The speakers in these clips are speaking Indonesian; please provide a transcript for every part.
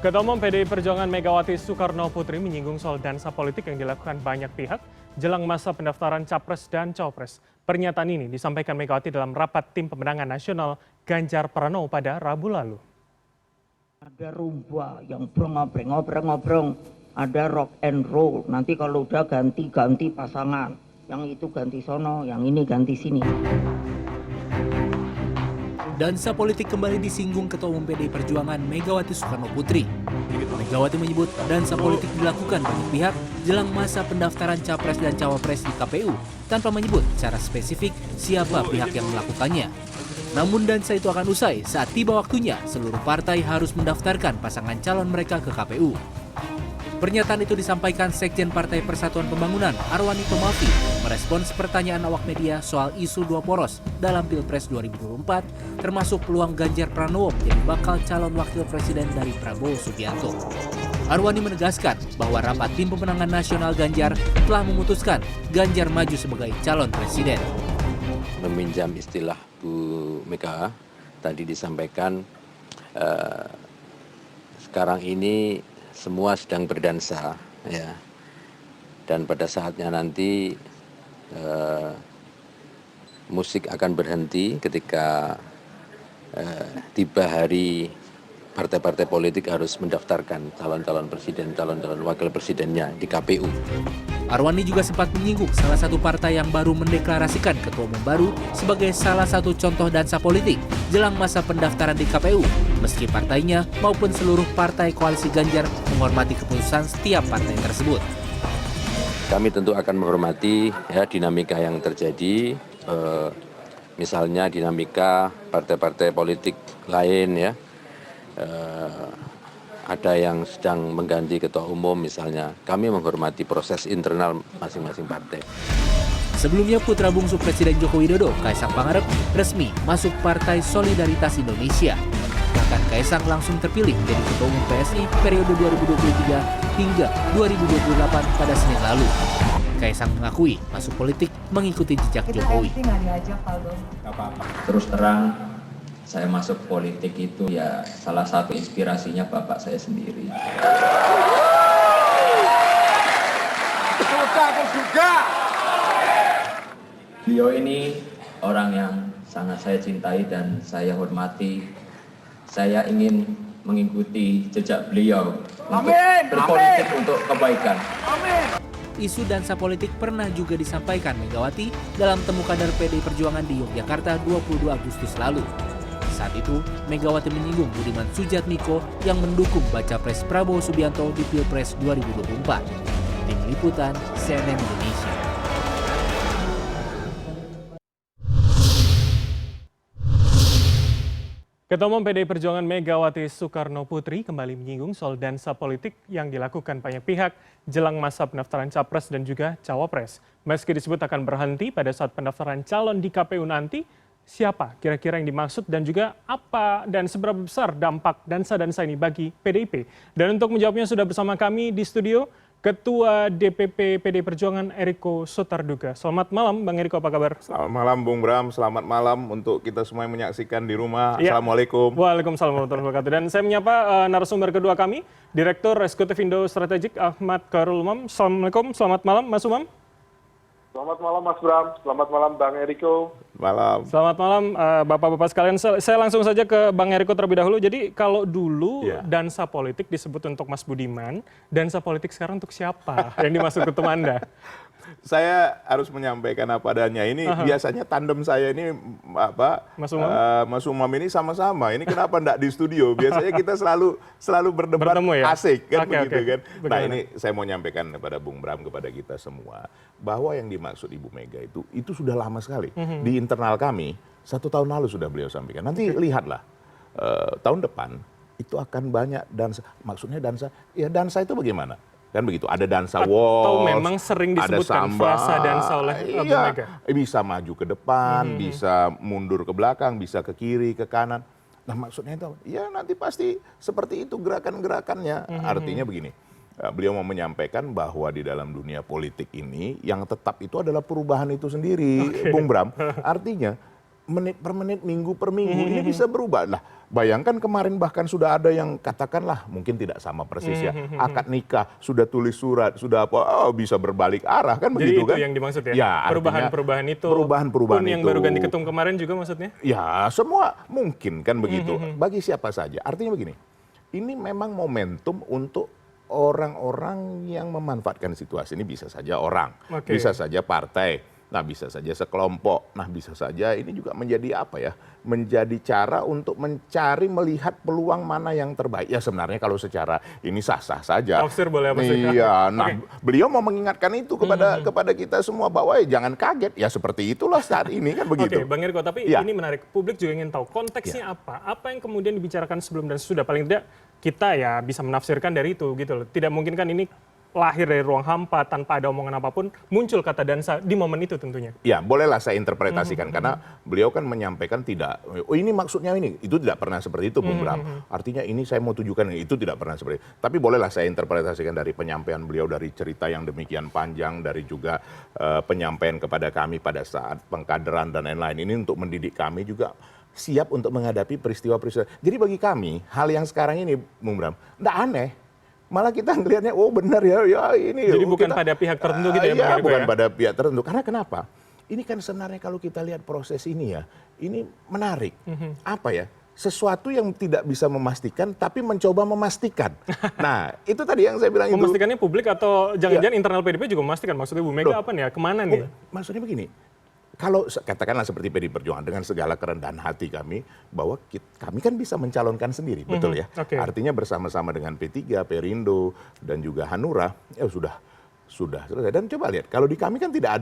Ketua Umum PDI Perjuangan Megawati Soekarnoputri menyinggung soal dansa politik yang dilakukan banyak pihak jelang masa pendaftaran Capres dan Cawapres. Pernyataan ini disampaikan Megawati dalam rapat tim pemenangan nasional Ganjar Pranowo pada Rabu lalu. Ada rumba yang ngobrol-ngobrol, ada rock and roll. Nanti kalau udah ganti-ganti pasangan, yang itu ganti sono, yang ini ganti sini. Dansa politik kembali disinggung Ketua Umum PDI Perjuangan Megawati Soekarnoputri. Megawati menyebut dansa politik dilakukan banyak pihak jelang masa pendaftaran Capres dan Cawapres di KPU tanpa menyebut secara spesifik siapa pihak yang melakukannya. Namun dansa itu akan usai saat tiba waktunya seluruh partai harus mendaftarkan pasangan calon mereka ke KPU. Pernyataan itu disampaikan Sekjen Partai Persatuan Pembangunan Arwani Tomafi merespons pertanyaan awak media soal isu dua poros dalam Pilpres 2024 termasuk peluang Ganjar Pranowo menjadi bakal calon wakil presiden dari Prabowo Subianto. Arwani menegaskan bahwa rapat tim pemenangan nasional Ganjar telah memutuskan Ganjar maju sebagai calon presiden. Meminjam istilah Bu Mega tadi disampaikan sekarang ini semua sedang berdansa, ya. Dan pada saatnya nanti musik akan berhenti ketika tiba hari partai-partai politik harus mendaftarkan calon-calon presiden, calon-calon wakil presidennya di KPU. Arwani juga sempat menyinggung salah satu partai yang baru mendeklarasikan ketua umum baru sebagai salah satu contoh dansa politik jelang masa pendaftaran di KPU, meski partainya maupun seluruh partai koalisi Ganjar menghormati keputusan setiap partai tersebut. Kami tentu akan menghormati ya dinamika yang terjadi, misalnya dinamika partai-partai politik lain ya. Ada yang sedang mengganti ketua umum misalnya, kami menghormati proses internal masing-masing partai. Sebelumnya putra bungsu Presiden Joko Widodo, Kaisang Pangarep, resmi masuk Partai Solidaritas Indonesia. Bahkan Kaisang langsung terpilih menjadi ketua umum PSI periode 2023 hingga 2028 pada Senin lalu. Kaisang mengakui masuk politik mengikuti jejak Jokowi. Terus terang, saya masuk politik itu ya salah satu inspirasinya bapak saya sendiri. Beliau ini orang yang sangat saya cintai dan saya hormati. Saya ingin mengikuti jejak beliau untuk berpolitik untuk kebaikan. Isu dansa politik pernah juga disampaikan Megawati dalam temu kader PDI Perjuangan di Yogyakarta 22 Agustus lalu. Saat itu, Megawati menyinggung Budiman Sujatmiko yang mendukung baca pres Prabowo Subianto di Pilpres 2024. Tim Liputan, CNN Indonesia. Ketua Umum PDI Perjuangan Megawati Soekarnoputri kembali menyinggung soal dansa politik yang dilakukan banyak pihak jelang masa pendaftaran Capres dan juga Cawapres. Meski disebut akan berhenti pada saat pendaftaran calon di KPU nanti, siapa kira-kira yang dimaksud dan juga apa dan seberapa besar dampak dansa-dansa ini bagi PDIP? Dan untuk menjawabnya sudah bersama kami di studio Ketua DPP PDI Perjuangan Eriko Sotarduga. Selamat malam Bang Eriko, apa kabar? Selamat malam Bung Bram, selamat malam untuk kita semua yang menyaksikan di rumah. Ya. Assalamualaikum. Waalaikumsalam warahmatullahi wabarakatuh. Dan saya menyapa narasumber kedua kami, Direktur Eksekutif Indo Strategik Ahmad Khairul Umam. Assalamualaikum, selamat malam Mas Umam. Selamat malam Mas Bram, selamat malam Bang Eriko. Malam. Selamat malam Bapak-Bapak sekalian. Saya langsung saja ke Bang Eriko terlebih dahulu. Jadi kalau dulu dansa politik disebut untuk Mas Budiman, dansa politik sekarang untuk siapa yang dimaksud ketum Anda? Saya harus menyampaikan apa adanya. Ini biasanya tandem saya ini Mas Umam ini sama-sama. Ini kenapa enggak di studio? Biasanya kita selalu berdebat asik kan begitu kan. Nah, ini saya mau nyampaikan kepada Bung Bram, kepada kita semua bahwa yang dimaksud Ibu Mega itu sudah lama sekali. Di internal kami 1 tahun lalu sudah beliau sampaikan. Nanti lihatlah tahun depan itu akan banyak dansa. Maksudnya dansa, ya dansa itu bagaimana? Kan begitu, ada dansa waltz, atau memang sering disebutkan frasa dansa oleh Bu Mega? Bisa maju ke depan, bisa mundur ke belakang, bisa ke kiri, ke kanan. Nah maksudnya itu, ya nanti pasti seperti itu gerakan-gerakannya. Artinya begini, beliau mau menyampaikan bahwa di dalam dunia politik ini yang tetap itu adalah perubahan itu sendiri, Bung Bram. Artinya menit per menit, minggu per minggu, ini bisa berubah. Nah, bayangkan kemarin bahkan sudah ada yang katakanlah mungkin tidak sama persis ya, akad nikah, sudah tulis surat, sudah apa, bisa berbalik arah kan begitu kan? Jadi itu yang dimaksud ya? Ya, perubahan-perubahan itu. Perubahan-perubahan yang itu. baru ganti ketum kemarin juga maksudnya? Ya, semua mungkin kan begitu. Bagi siapa saja. Artinya begini, ini memang momentum untuk orang-orang yang memanfaatkan situasi ini, bisa saja orang, bisa saja partai. Nah, bisa saja sekelompok. Nah, bisa saja ini juga menjadi apa ya? Menjadi cara untuk mencari, melihat peluang mana yang terbaik. Ya sebenarnya kalau secara ini sah-sah saja. Tafsir boleh apa sih? Iya, nah beliau mau mengingatkan itu kepada kita semua bahwa jangan kaget. Ya seperti itulah saat ini kan begitu. Oke, Bang Eriko, tapi ini menarik. Publik juga ingin tahu konteksnya apa? Apa yang kemudian dibicarakan sebelum dan sesudah? Paling tidak kita ya bisa menafsirkan dari itu gitu loh. Tidak mungkin kan ini lahir dari ruang hampa tanpa ada omongan apapun, muncul kata dansa di momen itu tentunya. Ya, bolehlah saya interpretasikan karena beliau kan menyampaikan tidak, oh ini maksudnya ini, itu tidak pernah seperti itu Bung Bram. Artinya ini saya mau tujukan, itu tidak pernah seperti itu. Tapi bolehlah saya interpretasikan dari penyampaian beliau, dari cerita yang demikian panjang, dari juga penyampaian kepada kami pada saat pengkaderan dan lain-lain ini untuk mendidik kami juga siap untuk menghadapi peristiwa-peristiwa. Jadi bagi kami, hal yang sekarang ini Bung Bram, tidak aneh. Malah kita ngelihatnya, oh benar ya ini. Jadi bukan pada pihak tertentu gitu ya? Iya, bukan pada pihak tertentu. Karena kenapa? Ini kan sebenarnya kalau kita lihat proses ini ya, ini menarik. Apa ya? Sesuatu yang tidak bisa memastikan, tapi mencoba memastikan. Nah, itu tadi yang saya bilang itu. Memastikannya publik atau jangan-jangan internal PDIP juga memastikan? Maksudnya Bu Mega apa nih ya? Kemana nih? Maksudnya begini. Kalau katakanlah seperti PDI Perjuangan dengan segala kerendahan hati kami, bahwa kami kan bisa mencalonkan sendiri, betul ya? Artinya bersama-sama dengan P3, Perindo, dan juga Hanura, ya sudah selesai. Dan coba lihat, kalau di kami kan tidak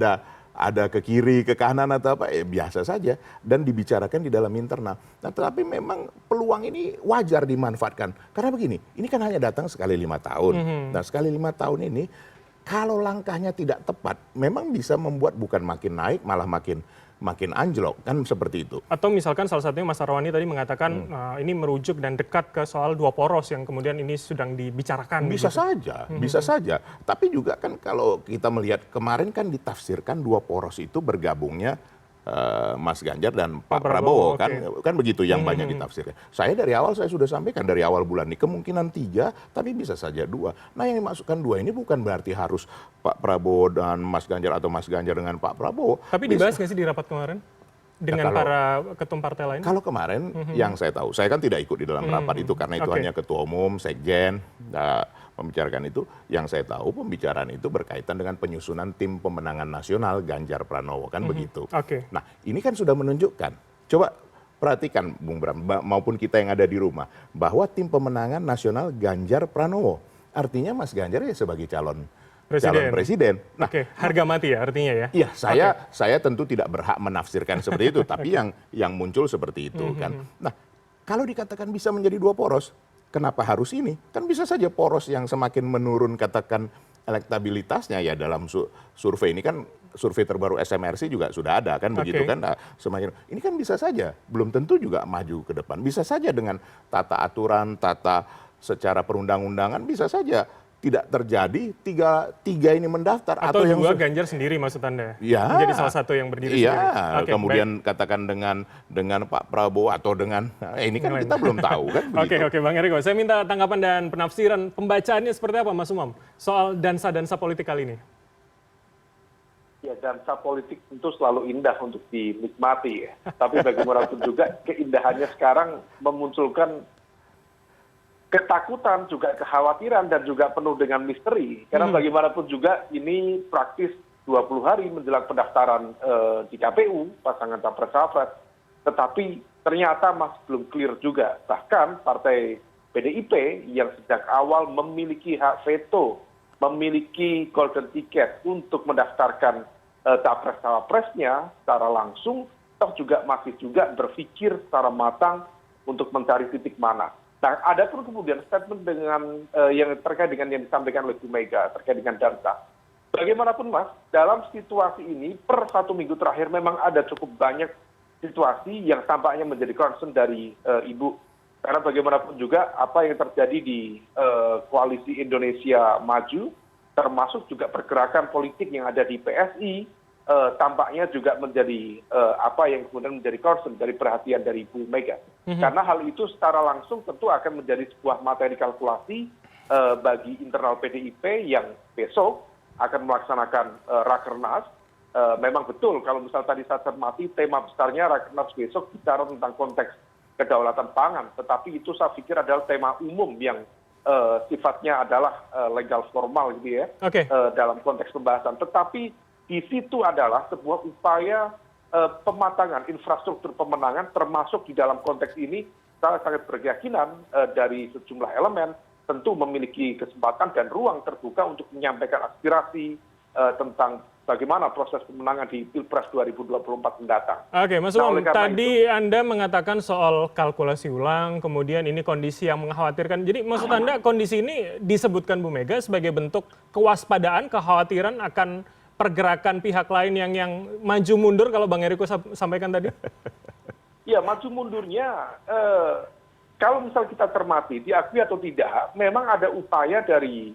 ada ke kiri, ke kanan atau apa, biasa saja. Dan dibicarakan di dalam internal. Nah, tetapi memang peluang ini wajar dimanfaatkan. Karena begini, ini kan hanya datang sekali 5 tahun. Nah, sekali 5 tahun ini, kalau langkahnya tidak tepat, memang bisa membuat bukan makin naik, malah makin anjlok, kan seperti itu. Atau misalkan salah satunya Mas Arwani tadi mengatakan ini merujuk dan dekat ke soal 2 poros yang kemudian ini sedang dibicarakan. Bisa saja, bisa saja. Tapi juga kan kalau kita melihat kemarin kan ditafsirkan 2 poros itu bergabungnya Mas Ganjar dan Pak Prabowo kan begitu yang banyak ditafsirkan. Saya dari awal saya sudah sampaikan dari awal bulan ini kemungkinan 3 tapi bisa saja 2. Nah yang dimasukkan 2 ini bukan berarti harus Pak Prabowo dan Mas Ganjar atau Mas Ganjar dengan Pak Prabowo. Tapi dibahas nggak sih di rapat kemarin dengan para ketum partai lain? Kalau kemarin yang saya tahu, saya kan tidak ikut di dalam rapat itu karena itu hanya ketua umum, sekjen, membicarakan itu. Yang saya tahu pembicaraan itu berkaitan dengan penyusunan tim pemenangan nasional Ganjar Pranowo kan begitu. Nah ini kan sudah menunjukkan. Coba perhatikan Bung Bram maupun kita yang ada di rumah bahwa tim pemenangan nasional Ganjar Pranowo artinya Mas Ganjar ya sebagai calon presiden. Nah, harga mati ya artinya ya? Iya, saya tentu tidak berhak menafsirkan seperti itu, tapi yang muncul seperti itu kan. Nah, kalau dikatakan bisa menjadi 2 poros, kenapa harus ini? Kan bisa saja poros yang semakin menurun katakan elektabilitasnya ya dalam survei ini kan survei terbaru SMRC juga sudah ada kan begitu kan. Nah, semakin ini kan bisa saja belum tentu juga maju ke depan. Bisa saja dengan tata aturan, tata secara perundang-undangan bisa saja tidak terjadi tiga ini mendaftar atau yang 2 Ganjar sendiri maksud Anda ya, menjadi salah satu yang berdiri sendiri. Kemudian katakan dengan Pak Prabowo atau dengan ini kan kita belum tahu kan. Oke, Bang Eriko, saya minta tanggapan dan penafsiran pembacaannya seperti apa Mas Umam soal dansa politik kali ini. Ya, dansa politik tentu selalu indah untuk dinikmati ya. Tapi bagaimanapun juga keindahannya sekarang memunculkan ketakutan, juga kekhawatiran, dan juga penuh dengan misteri. Karena bagaimanapun juga ini praktis 20 hari menjelang pendaftaran di KPU, pasangan capres-cawapres. Tetapi ternyata masih belum clear juga. Bahkan partai PDIP yang sejak awal memiliki hak veto, memiliki golden ticket untuk mendaftarkan capres-cawapresnya secara langsung, toh juga masih juga berpikir secara matang untuk mencari titik mana. Nah, ada pun kemudian statement dengan yang terkait dengan yang disampaikan oleh Bu Mega terkait dengan dansa. Bagaimanapun Mas, dalam situasi ini per 1 minggu terakhir memang ada cukup banyak situasi yang tampaknya menjadi concern dari Ibu. Karena bagaimanapun juga apa yang terjadi di Koalisi Indonesia Maju, termasuk juga pergerakan politik yang ada di PSI, tampaknya juga menjadi apa yang kemudian menjadi concern dari perhatian dari Bu Mega. Karena hal itu secara langsung tentu akan menjadi sebuah materi kalkulasi bagi internal PDIP yang besok akan melaksanakan Rakernas. Memang betul kalau misal tadi saya cermati tema besarnya Rakernas besok bicara tentang konteks kedaulatan pangan, tetapi itu saya pikir adalah tema umum yang sifatnya adalah legal formal gitu ya, dalam konteks pembahasan. Tetapi di situ adalah sebuah upaya pematangan infrastruktur pemenangan, termasuk di dalam konteks ini saya sangat berkeyakinan dari sejumlah elemen tentu memiliki kesempatan dan ruang terbuka untuk menyampaikan aspirasi tentang bagaimana proses pemenangan di Pilpres 2024 mendatang. Oke, Mas Umam, tadi Anda mengatakan soal kalkulasi ulang, kemudian ini kondisi yang mengkhawatirkan. Jadi maksud Anda kondisi ini disebutkan Bu Mega sebagai bentuk kewaspadaan, kekhawatiran akan pergerakan pihak lain yang maju mundur kalau Bang Eriko sampaikan tadi? Ya, maju mundurnya kalau misal kita cermati, diakui atau tidak, memang ada upaya dari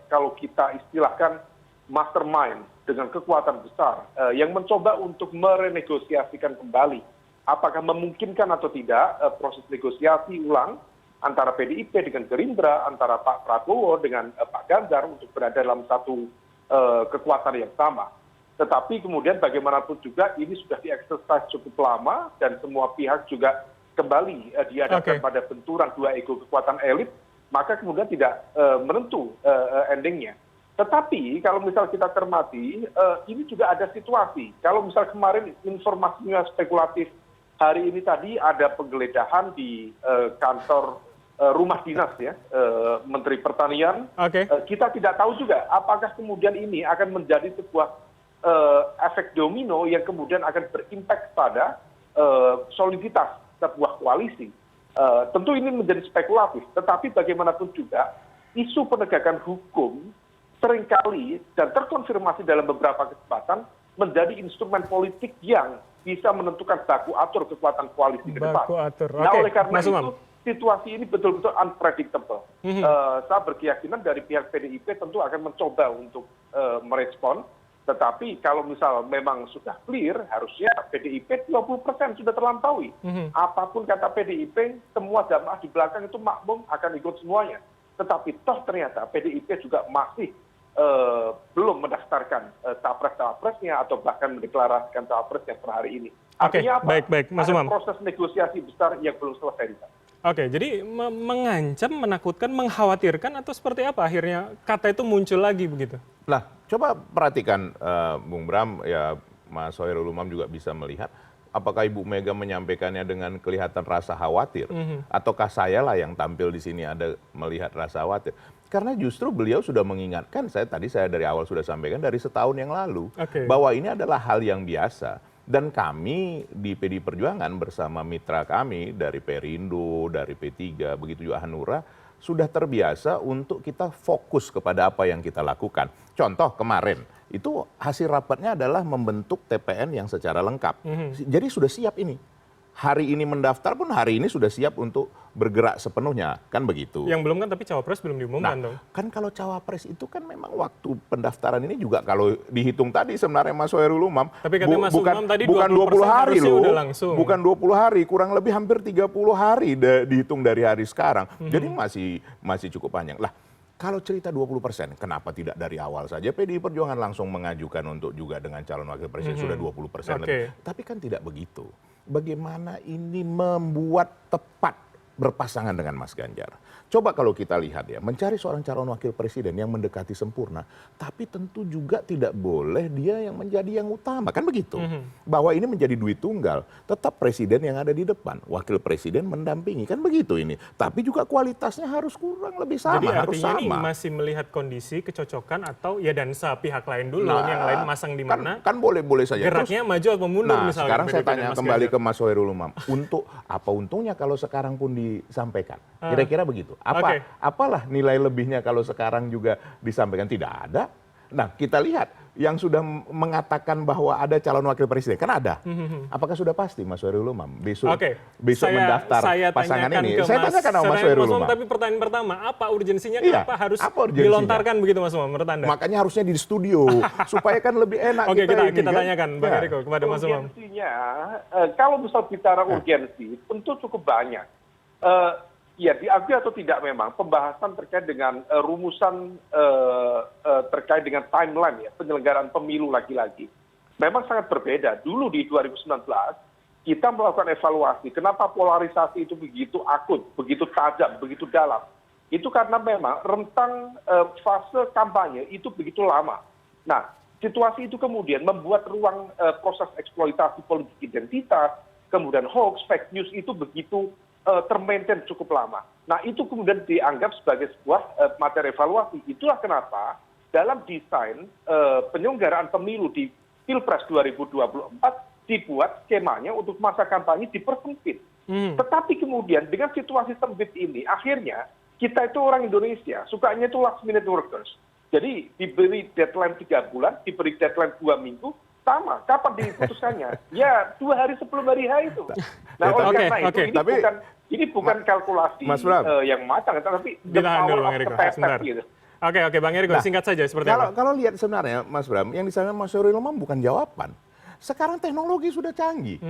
kalau kita istilahkan mastermind dengan kekuatan besar yang mencoba untuk merenegosiasikan kembali apakah memungkinkan atau tidak proses negosiasi ulang antara PDIP dengan Gerindra, antara Pak Prabowo dengan Pak Ganjar untuk berada dalam satu kekuatan yang sama. Tetapi kemudian bagaimanapun juga ini sudah dieksersis cukup lama dan semua pihak juga kembali dihadapkan pada benturan dua ego kekuatan elit, maka kemudian tidak menentu endingnya. Tetapi kalau misal kita cermati, ini juga ada situasi. Kalau misal kemarin informasinya spekulatif, hari ini tadi ada penggeledahan di kantor rumah dinas ya, Menteri Pertanian. Kita tidak tahu juga apakah kemudian ini akan menjadi sebuah efek domino yang kemudian akan berimpak pada soliditas sebuah koalisi. Tentu ini menjadi spekulatif, tetapi bagaimanapun juga isu penegakan hukum seringkali dan terkonfirmasi dalam beberapa kesempatan menjadi instrumen politik yang bisa menentukan baku atur kekuatan koalisi ke depan. Nah, oleh karena itu situasi ini betul-betul unpredictable. Saya berkeyakinan dari pihak PDIP tentu akan mencoba untuk merespon, tetapi kalau misal memang sudah clear, harusnya PDIP 20% sudah terlampaui. Apapun kata PDIP, semua jamaah di belakang itu makmum akan ikut semuanya. Tetapi toh ternyata PDIP juga masih belum mendaftarkan capres-cawapresnya atau bahkan mendeklarasikan cawapresnya per hari ini. Artinya apa? Baik, Mas Umam. Ada proses negosiasi besar yang belum selesai. Oke, jadi mengancam, menakutkan, mengkhawatirkan atau seperti apa akhirnya kata itu muncul lagi begitu? Nah, coba perhatikan Bung Bram, ya Mas Hoirul Umam juga bisa melihat apakah Ibu Mega menyampaikannya dengan kelihatan rasa khawatir, ataukah saya lah yang tampil di sini ada melihat rasa khawatir? Karena justru beliau sudah mengingatkan, saya dari awal sudah sampaikan dari setahun yang lalu, bahwa ini adalah hal yang biasa. Dan kami di PD Perjuangan bersama mitra kami dari Perindo, dari P3, begitu juga Hanura, sudah terbiasa untuk kita fokus kepada apa yang kita lakukan. Contoh kemarin, itu hasil rapatnya adalah membentuk TPN yang secara lengkap. Jadi sudah siap ini. Hari ini mendaftar pun hari ini sudah siap untuk bergerak sepenuhnya, kan begitu. Yang belum kan, tapi cawapres belum diumumkan dong. Kan kalau cawapres itu kan memang waktu pendaftaran ini juga kalau dihitung tadi sebenarnya Mas Hoirul Umam, tapi katanya Mas Umam tadi bukan 20 hari loh, bukan 20 20 hari, kurang lebih hampir 30 hari dihitung dari hari sekarang. Jadi masih cukup panjang. Lah, kalau cerita 20%, kenapa tidak dari awal saja PDI Perjuangan langsung mengajukan untuk juga dengan calon wakil presiden sudah 20% lebih. Tapi kan tidak begitu. Bagaimana ini membuat tepat berpasangan dengan Mas Ganjar. Coba kalau kita lihat ya, mencari seorang calon wakil presiden yang mendekati sempurna, tapi tentu juga tidak boleh dia yang menjadi yang utama, kan begitu? Bahwa ini menjadi duit tunggal, tetap presiden yang ada di depan, wakil presiden mendampingi, kan begitu ini. Tapi juga kualitasnya harus kurang lebih sama, jadi harus sama. Jadi artinya ini masih melihat kondisi, kecocokan, atau ya dansa pihak lain dulu, yang lain masang di mana? Kan boleh-boleh saja. Geraknya maju atau mundur misalnya. Sekarang saya tanya kembali ke Mas Hoirul Umam, untuk apa untungnya kalau sekarang pun disampaikan? Kira-kira begitu. Apalah nilai lebihnya kalau sekarang juga disampaikan? Tidak ada. Nah, kita lihat yang sudah mengatakan bahwa ada calon wakil presiden kan ada. Apakah sudah pasti Mas Hoirul Umam besok mendaftar pasangan ini? Saya tanyakan sama Mas Hoirul Umam. Tapi pertanyaan pertama, apa urgensinya? Kenapa harus dilontarkan begitu Mas Umam menurut Anda? Makanya harusnya di studio supaya kan lebih enak. Oke, kita tanyakan Bang Eriko kepada Mas Umam. Urgensinya, kalau misal bicara urgensi, tentu cukup banyak. Ya diakui atau tidak memang pembahasan terkait dengan rumusan terkait dengan timeline ya penyelenggaraan pemilu lagi-lagi memang sangat berbeda. Dulu di 2019 kita melakukan evaluasi kenapa polarisasi itu begitu akut, begitu tajam, begitu dalam. Itu karena memang rentang fase kampanye itu begitu lama. Nah, situasi itu kemudian membuat ruang proses eksploitasi politik identitas, kemudian hoax, fake news itu begitu termaintain cukup lama. Nah, itu kemudian dianggap sebagai sebuah materi evaluasi. Itulah kenapa dalam desain penyelenggaraan pemilu di Pilpres 2024 dibuat skemanya untuk masa kampanye dipersempit. Tetapi kemudian dengan situasi sempit ini, akhirnya kita itu orang Indonesia, sukanya itu last minute workers. Jadi diberi deadline 3 bulan, diberi deadline 2 minggu, sama, kapan diputuskannya? Ya, 2 hari sebelum hari H itu. Nah, oleh karena itu, ini bukan kalkulasi yang matang, tapi the power of kepepet gitu. Oke, Bang Eriko, singkat saja seperti apa? Kalau lihat sebenarnya, Mas Bram, yang disampaikan Mas Hoirul Umam bukan jawaban. Sekarang teknologi sudah canggih.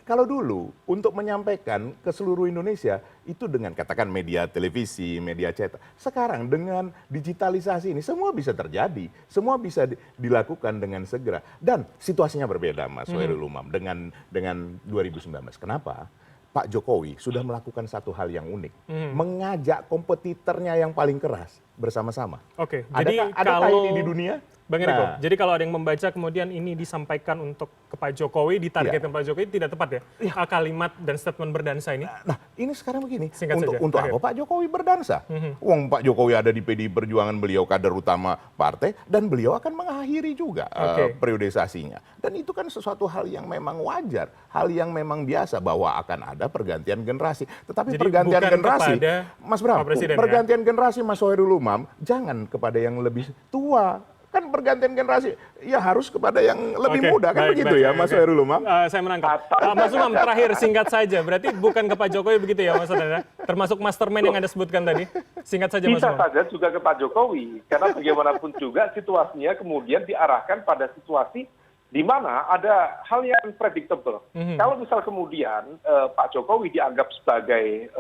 Kalau dulu untuk menyampaikan ke seluruh Indonesia itu dengan katakan media televisi, media cetak. Sekarang dengan digitalisasi ini semua bisa terjadi, semua bisa dilakukan dengan segera. Dan situasinya berbeda, Mas Hoirul Umam, dengan 2019. Kenapa? Pak Jokowi sudah melakukan satu hal yang unik, mengajak kompetitornya yang paling keras bersama-sama. Oke, jadi adakah ini di dunia? Bang Eriko, jadi kalau ada yang membaca kemudian ini disampaikan untuk ke Pak Jokowi, ditargetkan Pak Jokowi, tidak tepat ya? Kalimat dan statement berdansa ini? Nah, ini sekarang begini, Singkat untuk apa Pak Jokowi berdansa? Wong Pak Jokowi ada di PDI Perjuangan, beliau kader utama partai, dan beliau akan mengakhiri juga periodisasinya. Dan itu kan sesuatu hal yang memang wajar, hal yang memang biasa bahwa akan ada pergantian generasi. Tetapi jadi pergantian generasi, Mas Bram, pergantian generasi Mas Hoirul Umam, jangan kepada yang lebih tua. Kan pergantian generasi, ya harus kepada yang lebih muda, kan begitu ya Mas Hoirul Umam? Saya menangkap. Mas Umam, terakhir singkat saja, berarti bukan ke Pak Jokowi begitu ya maksudnya? Termasuk mastermind yang Anda sebutkan tadi? Singkat saja Mas Umam. Bisa saja juga ke Pak Jokowi, karena bagaimanapun juga situasinya kemudian diarahkan pada situasi di mana ada hal yang unpredictable. Kalau misal kemudian Pak Jokowi dianggap sebagai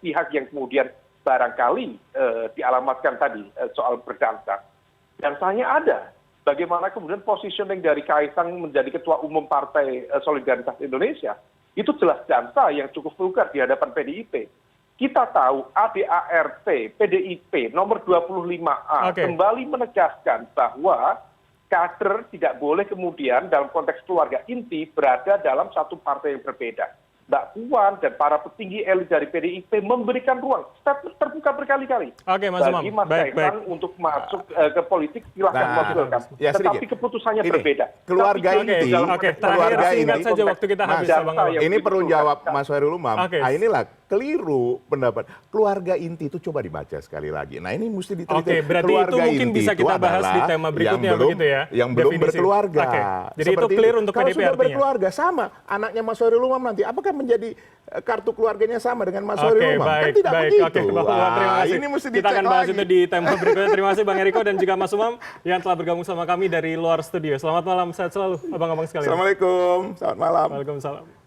pihak yang kemudian barangkali dialamatkan tadi soal berdansa. Dan saya ada bagaimana kemudian positioning dari Kaisang menjadi Ketua Umum Partai Solidaritas Indonesia. Itu jelas dansa yang cukup vulgar di hadapan PDIP. Kita tahu ADART PDIP nomor 25A kembali menegaskan bahwa kader tidak boleh kemudian dalam konteks keluarga inti berada dalam satu partai yang berbeda. Mbak Puan dan para petinggi elit dari PDIP memberikan ruang statement terbuka berkali-kali bagi Mas Kaisang untuk masuk ke politik, silahkan masuk. Tetapi keputusannya berbeda. Keluarga inti, keluarga singkat inti. saja waktu kita habis. Ini perlu jawab Mas Hoirul Umam. Nah, inilah keliru pendapat. Keluarga inti itu coba dibaca sekali lagi. Nah, ini mesti diteliti. Berarti itu mungkin bisa kita bahas di tema berikutnya begitu ya. Yang belum berkeluarga. Jadi itu clear untuk PDIP artinya. Kalau sudah berkeluarga sama anaknya Mas Hoirul Umam nanti apakah menjadi kartu keluarganya sama dengan Mas Hoirul Umam? Kan tidak begitu. Terima kasih. Ini mesti kita akan bahas itu di tema berikutnya. Terima kasih Bang Eriko dan juga Mas Umam yang telah bergabung sama kami dari luar studio. Selamat malam, sehat selalu abang-abang sekalian. Assalamualaikum, selamat malam. Waalaikumsalam.